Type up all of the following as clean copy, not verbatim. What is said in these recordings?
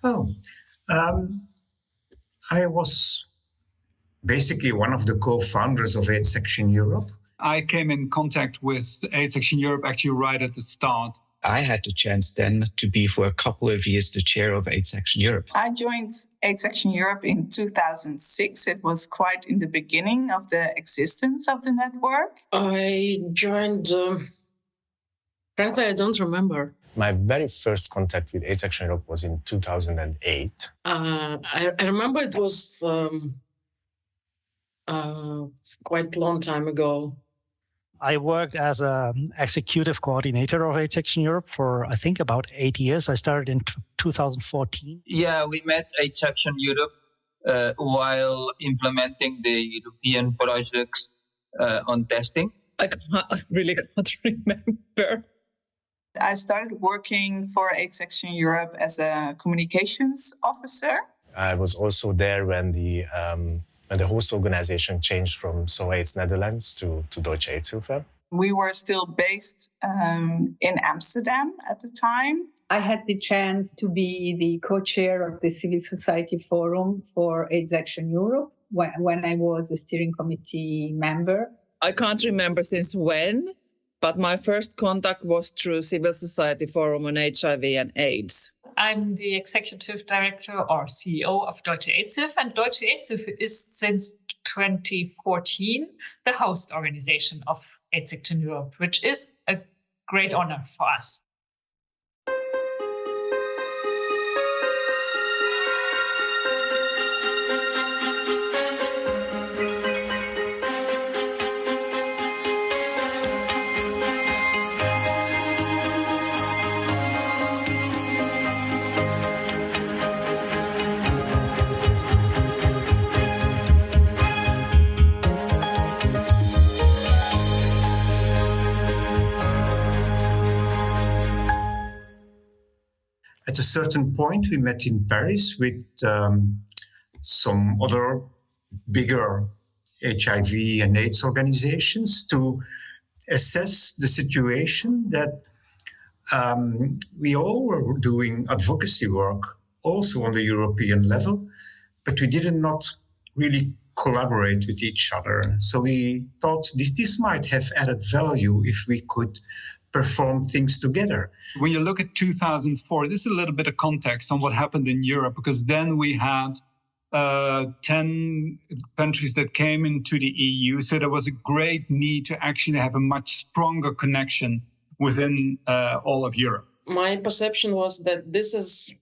Oh, um, I was basically one of the co-founders of AIDS Action Europe. I came in contact with AIDS Action Europe actually right at the start. I had the chance then to be for a couple of years the chair of AIDS Action Europe. I joined AIDS Action Europe in 2006. It was quite in the beginning of the existence of the network. I joined, frankly, I don't remember. My very first contact with AIDS Action Europe was in 2008. I remember it was quite a long time ago. I worked as an executive coordinator of AIDS Action Europe for, I think, about 8 years. I started in 2014. Yeah, we met AIDS Action Europe while implementing the European projects on testing. I really can't remember. I started working for AIDS Action Europe as a communications officer. I was also there when the host organization changed from SO-AIDS Netherlands to Deutsche AIDS-Hilfe. We were still based in Amsterdam at the time. I had the chance to be the co-chair of the Civil Society Forum for AIDS Action Europe when I was a steering committee member. I can't remember since when, but my first contact was through Civil Society Forum on HIV and AIDS. I'm the executive director or CEO of Deutsche AIDS-Hilfe, and Deutsche AIDS-Hilfe is since 2014 the host organization of AIDS Action Europe, which is a great honor for us. At a certain point, we met in Paris with some other bigger HIV and AIDS organizations to assess the situation that we all were doing advocacy work also on the European level, but we did not really collaborate with each other. So we thought this might have added value if we could perform things together. When you look at 2004, this is a little bit of context on what happened in Europe, because then we had 10 countries that came into the EU. So there was a great need to actually have a much stronger connection within all of Europe. My perception was that this is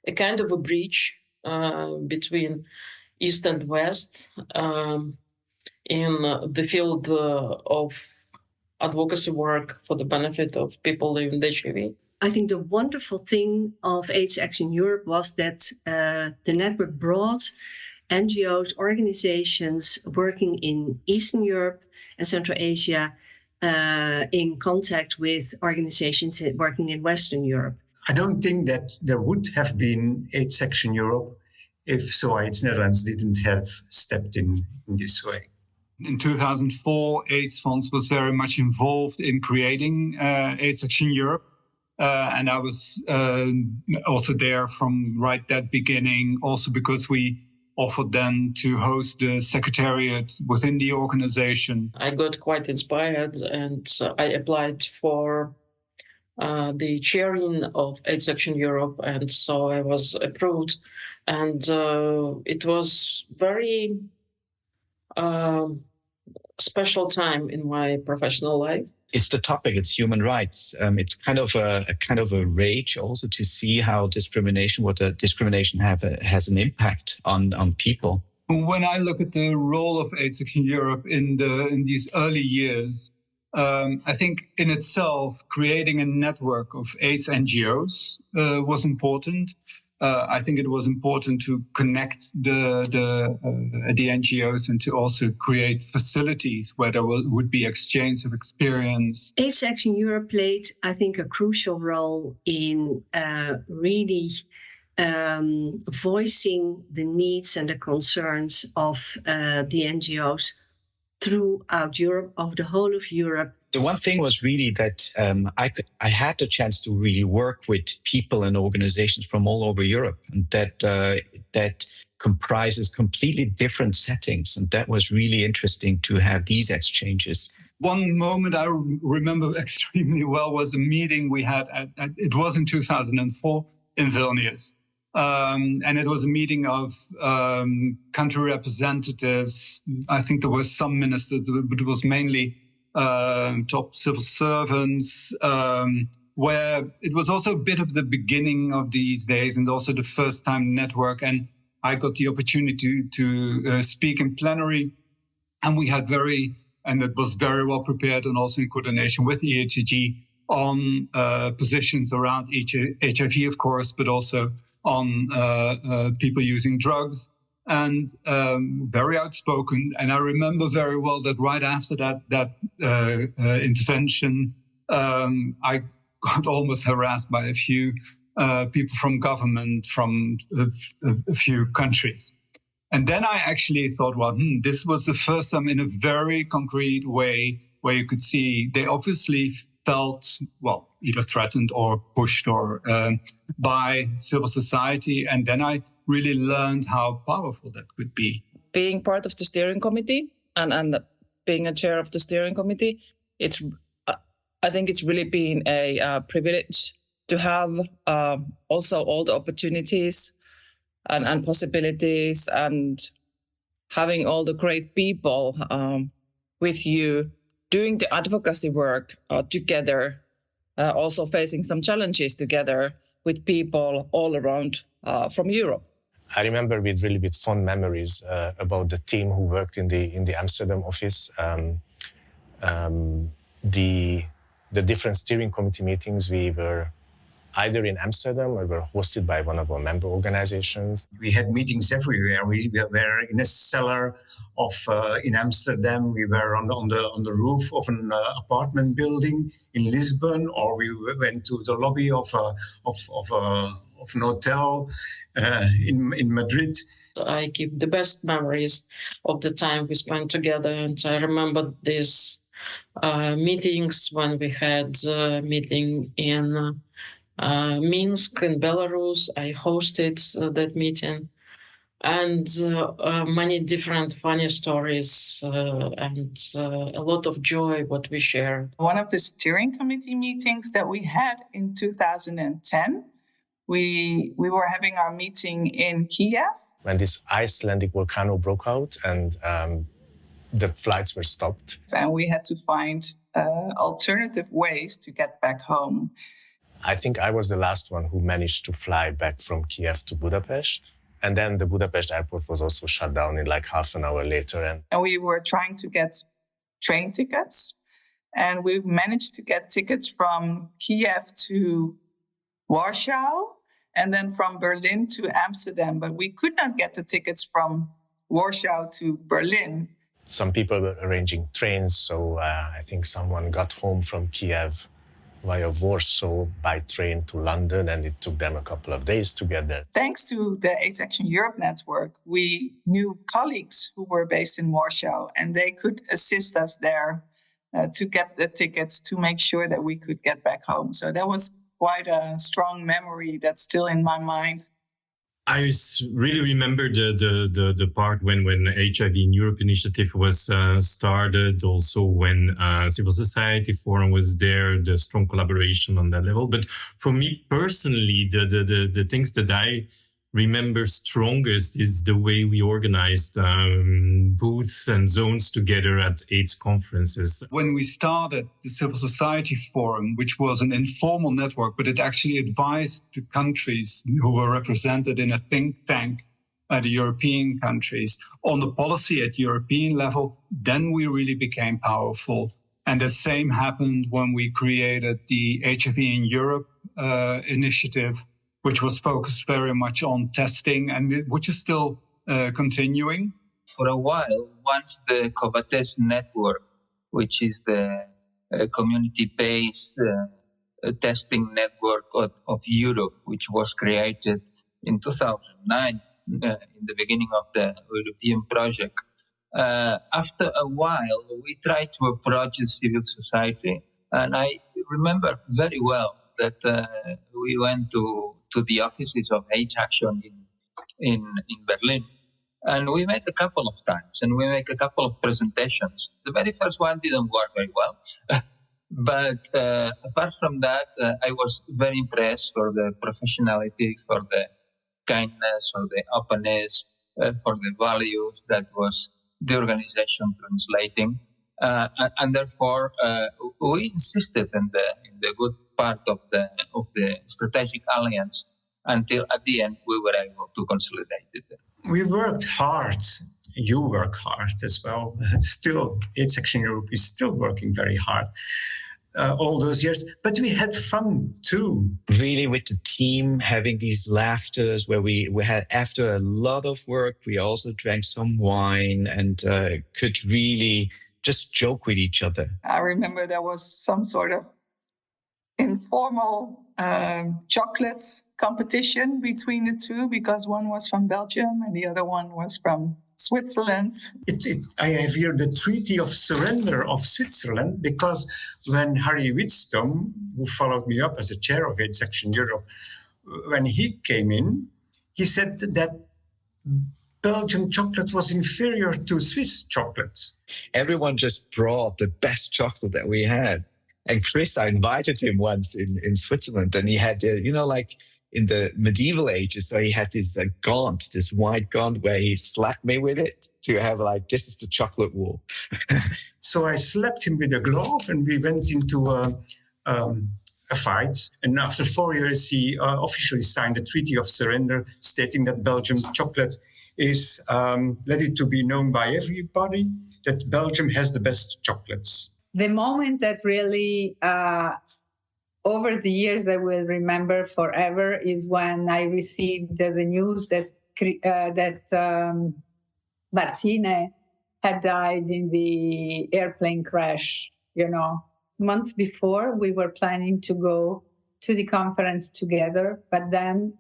a kind of a breach between East and West in the field of advocacy work for the benefit of people living with HIV. I think the wonderful thing of AIDS Action Europe was that the network brought NGOs, organizations working in Eastern Europe and Central Asia in contact with organizations working in Western Europe. I don't think that there would have been AIDS Action Europe if SO-AIDS Netherlands didn't have stepped in this way. In 2004, AIDS Fonds was very much involved in creating AIDS Action Europe. And I was also there from right that beginning, also because we offered then to host the secretariat within the organization. I got quite inspired and I applied for the chairing of AIDS Action Europe, and so I was approved. And it was very special time in my professional life. It's the topic. It's human rights. It's kind of a rage also to see how discrimination has an impact on people. When I look at the role of AIDS Action Europe in these early years, I think in itself creating a network of AIDS NGOs was important. I think it was important to connect the NGOs and to also create facilities where there would be exchange of experience. AIDS Action Europe played, I think, a crucial role in really voicing the needs and the concerns of the NGOs throughout Europe, of the whole of Europe, The one thing was really that I had the chance to really work with people and organizations from all over Europe, and that comprises completely different settings, and that was really interesting to have these exchanges. One moment I remember extremely well was a meeting we had it was in 2004 in Vilnius. And it was a meeting of country representatives. I think there were some ministers, but it was mainly top civil servants, where it was also a bit of the beginning of these days and also the first time network. And I got the opportunity to speak in plenary, and we had and it was very well prepared and also in coordination with EHG on positions around HIV, of course, but also on people using drugs, and very outspoken. And I remember very well that right after that intervention, I got almost harassed by a few people from government from a few countries. And then I actually thought, well, this was the first time in a very concrete way where you could see they obviously felt, well, either threatened or pushed or by civil society. And then I really learned how powerful that could be. Being part of the steering committee and being a chair of the steering committee, I think it's really been a privilege to have also all the opportunities and possibilities, and having all the great people with you doing the advocacy work together, also facing some challenges together with people all around from Europe. I remember with fond memories about the team who worked in the Amsterdam office. The different steering committee meetings, we were either in Amsterdam or were hosted by one of our member organizations. We had meetings everywhere. We were in a cellar in Amsterdam. We were on the roof of an apartment building in Lisbon, or we went to the lobby of an hotel in Madrid. I keep the best memories of the time we spent together, and I remember these meetings when we had a meeting in Minsk in Belarus. I hosted that meeting, and many different funny stories and a lot of joy what we shared. One of the steering committee meetings that we had in 2010, we were having our meeting in Kiev. When this Icelandic volcano broke out and the flights were stopped. And we had to find alternative ways to get back home. I think I was the last one who managed to fly back from Kiev to Budapest. And then the Budapest airport was also shut down in like half an hour later. And we were trying to get train tickets. And we managed to get tickets from Kiev to Warsaw and then from Berlin to Amsterdam. But we could not get the tickets from Warsaw to Berlin. Some people were arranging trains. So I think someone got home from Kiev via Warsaw by train to London, and it took them a couple of days to get there. Thanks to the AIDS Action Europe network, we knew colleagues who were based in Warsaw, and they could assist us there to get the tickets to make sure that we could get back home. So that was quite a strong memory that's still in my mind. I really remember the part when HIV in Europe initiative was started, also when civil society forum was there, the strong collaboration on that level. But for me personally, the things that I remember strongest is the way we organized booths and zones together at AIDS conferences. When we started the Civil Society Forum, which was an informal network, but it actually advised the countries who were represented in a think tank at the European countries on the policy at European level, then we really became powerful. And the same happened when we created the HIV in Europe initiative, which was focused very much on testing and which is still continuing. For a while, once the Covates network, which is the community-based testing network of Europe, which was created in 2009, in the beginning of the European project, After a while, we tried to approach the civil society. And I remember very well that we went to the offices of H-Action in Berlin. And we met a couple of times, and we made a couple of presentations. The very first one didn't work very well. But apart from that, I was very impressed for the professionality, for the kindness, for the openness, for the values that was the organization translating. And therefore, we insisted in the good part of the strategic alliance until at the end we were able to consolidate it. We worked hard. You work hard as well. Still, AIDS-Action Europe is still working very hard all those years. But we had fun too. Really, with the team, having these laughters where we had, after a lot of work, we also drank some wine and could really just joke with each other. I remember there was some sort of informal chocolate competition between the two, because one was from Belgium and the other one was from Switzerland. I have here the Treaty of Surrender of Switzerland, because when Harry Whitstone, who followed me up as a chair of AIDS-Action Europe, when he came in, he said that Belgian chocolate was inferior to Swiss chocolate. Everyone just brought the best chocolate that we had. And Chris, I invited him once in Switzerland, and he had, like in the medieval ages, so he had this gaunt, this white gaunt, where he slapped me with it to have this is the chocolate war. So I slapped him with a glove, and we went into a fight. And after 4 years, he officially signed a Treaty of Surrender, stating that Belgian chocolate is, let it to be known by everybody, that Belgium has the best chocolates. The moment that really, over the years, I will remember forever is when I received the news that Martine had died in the airplane crash. Months before, we were planning to go to the conference together, but then,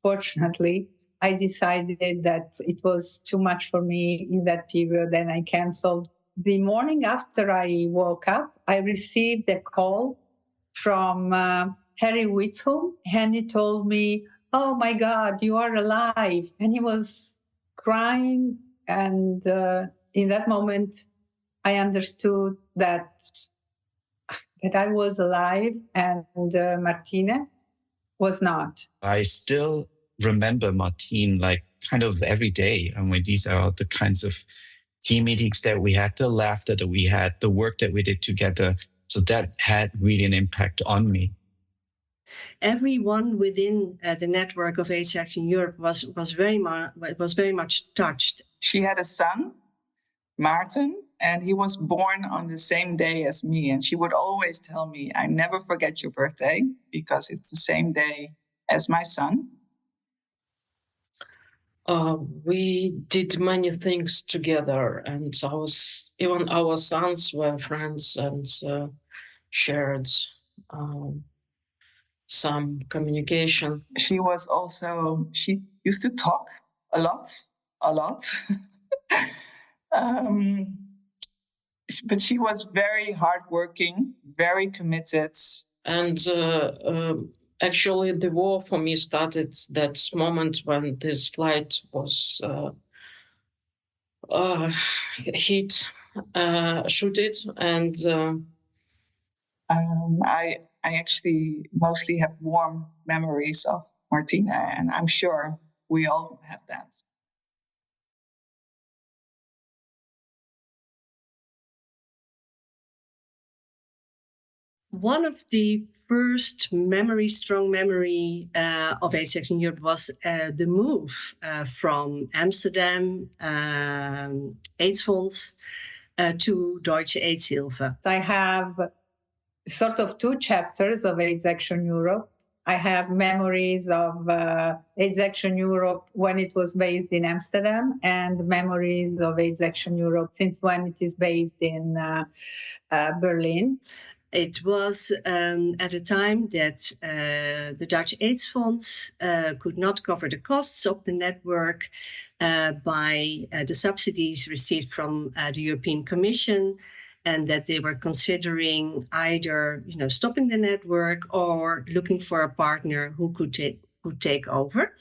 fortunately, I decided that it was too much for me in that period, and I canceled. The morning after I woke up, I received a call from Harry Whitstone, and he told me, "Oh my God, you are alive." And he was crying. And in that moment, I understood that I was alive and Martine was not. I still remember Martine kind of every day. And when these are the kinds of team meetings that we had, the laughter that we had, the work that we did together. So that had really an impact on me. Everyone within the network of AIDS-Action Europe was very much touched. She had a son, Martin, and he was born on the same day as me. And she would always tell me, "I never forget your birthday because it's the same day as my son." We did many things together, and even our sons were friends and shared some communication. She used to talk a lot. But she was very hardworking, very committed. And actually, the war for me started that moment when this flight was shooted, and I actually mostly have warm memories of Martine, and I'm sure we all have that. One of the first strong memory of AIDS-Action Europe was the move from Amsterdam AIDS-Fonds to Deutsche AIDS-Hilfe. I have sort of two chapters of AIDS-Action Europe. I have memories of AIDS-Action Europe when it was based in Amsterdam, and memories of AIDS-Action Europe since when it is based in Berlin. It was at a time that the Dutch AIDS Fonds could not cover the costs of the network. by the subsidies received from the European Commission, and that they were considering either stopping the network or looking for a partner who could take over.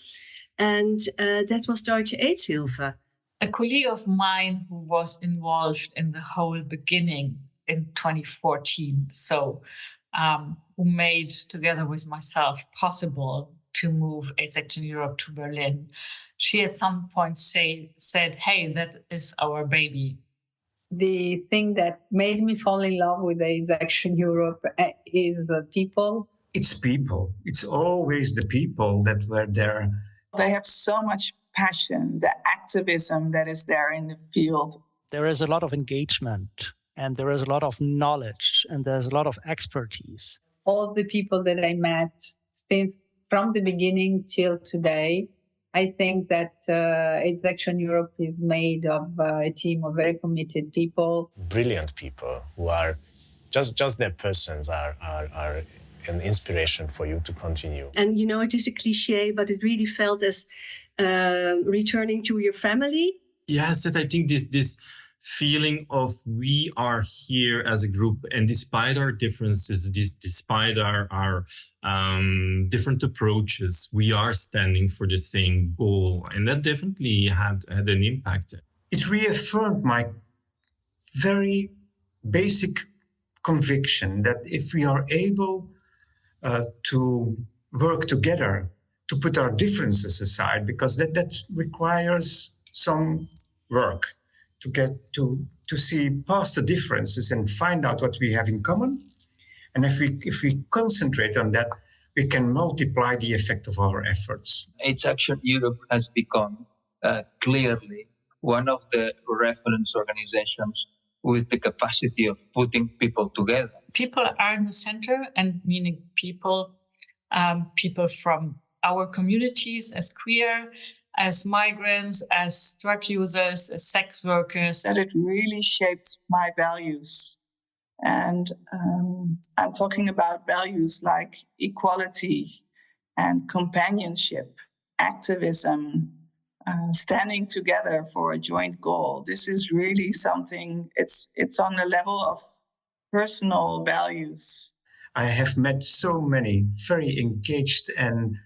And that was Deutsche AIDS-Hilfe. A colleague of mine who was involved in the whole beginning in 2014, who made, together with myself, possible to move AIDS Action Europe to Berlin. She at some point said, hey, that is our baby. The thing that made me fall in love with AIDS Action Europe is the people. It's people. It's always the people that were there. They have so much passion, the activism that is there in the field. There is a lot of engagement, and there is a lot of knowledge, and there's a lot of expertise. All the people that I met from the beginning till today, I think that AIDS Action Europe is made of a team of very committed people. Brilliant people who are just their persons are an inspiration for you to continue. And it is a cliche, but it really felt as returning to your family. Yes, that I think this feeling of we are here as a group, and despite our differences, despite our different approaches, we are standing for the same goal, and that definitely had an impact. It reaffirmed my very basic conviction that if we are able to work together, to put our differences aside, because that requires some work to get to see past the differences and find out what we have in common. And if we concentrate on that, we can multiply the effect of our efforts. AIDS Action Europe has become clearly one of the reference organizations with the capacity of putting people together. People are in the center, and meaning people from our communities as queer, as migrants, as drug users, as sex workers. That it really shaped my values. And I'm talking about values like equality and companionship, activism, standing together for a joint goal. This is really something, it's on the level of personal values. I have met so many very engaged and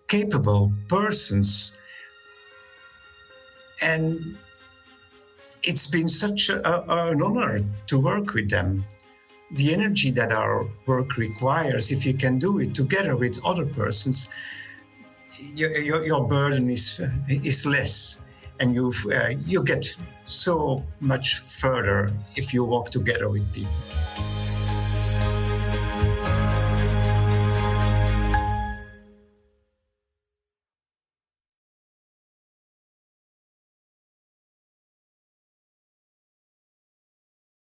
capable persons, and it's been such an honor to work with them. The energy that our work requires, if you can do it together with other persons, your burden is less, and you get so much further if you walk together with people.